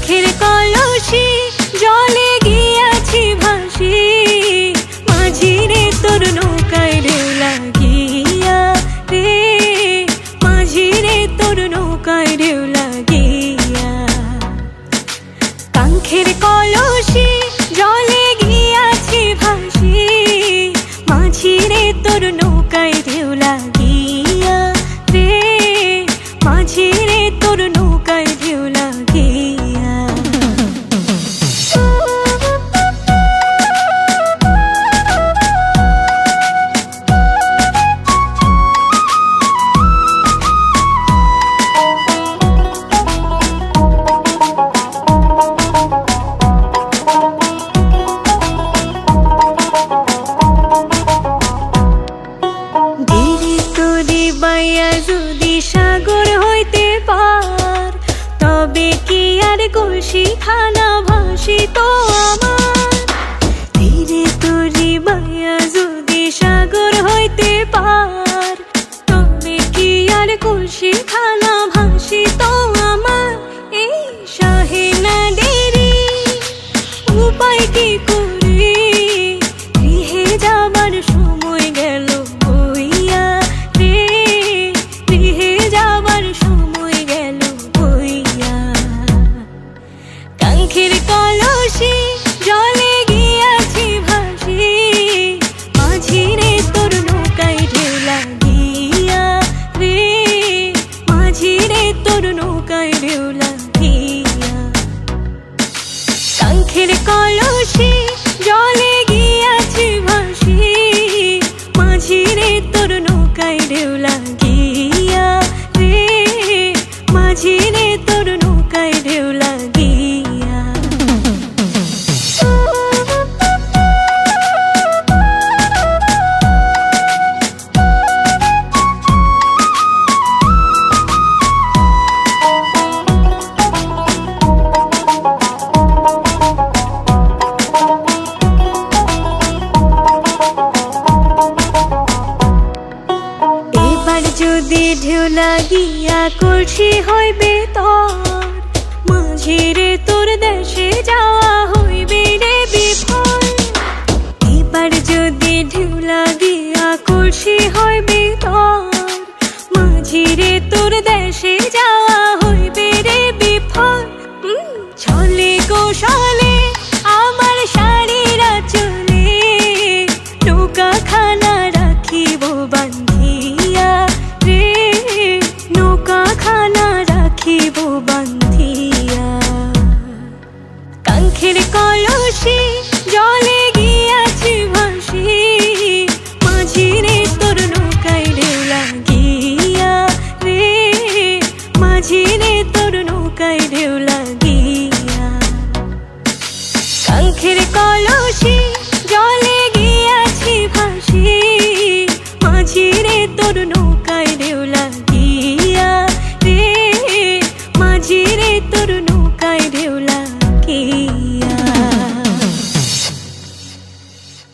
কাঙ্ক্ষের কলসি জলে গিয়াছি ভাসি, মাঝি রে তোর নৌকায় ঢেউ লাগিয়া রে, মাঝি রে তোর নৌকায় ঢেউ লাগিয়া। কাঙ্ক্ষের কলসি জলে গিয়াছি ভাসি, মাঝি রে তোর নৌকায় ঢেউ লাগিয়া রে, মাঝি রে তোর নৌকায় ঢেউ লাগিয়া। বাইয়া যদি সাগর হইতে পার, তবে কি আর কলসি খানা ভাসিত আমার। ধীরে তরি বাইয়া যদি সাগর হইতে পার, তবে কি আর কলসি খানা ভাসিত আমার। এই সহে না দেরি, উপায় কি করি, গৃহে যাবার সময় গেল বইয়া রে, গৃহে যাবার সময় গেল বইয়া। কাঙ্ক্ষের কলসি জলে গিয়াছি ভাসি, মাঝি রে তোর নৌকায় ঢেউ লাগিয়া রে, মাঝি রে তোর নৌকায় ঢেউ লাগিয়া। কাঙ্ক্ষের কলসি জলে গিয়াছি ভাসি, মাঝি রে তোর নৌকায় ঢেউ লাগিয়া রে, মাঝি রে তোর নৌকায় ঢেউ লাগিয়া। এবার যদি ঢেউ লাগিয়া কলসি হইবে তোর, মাঝি রে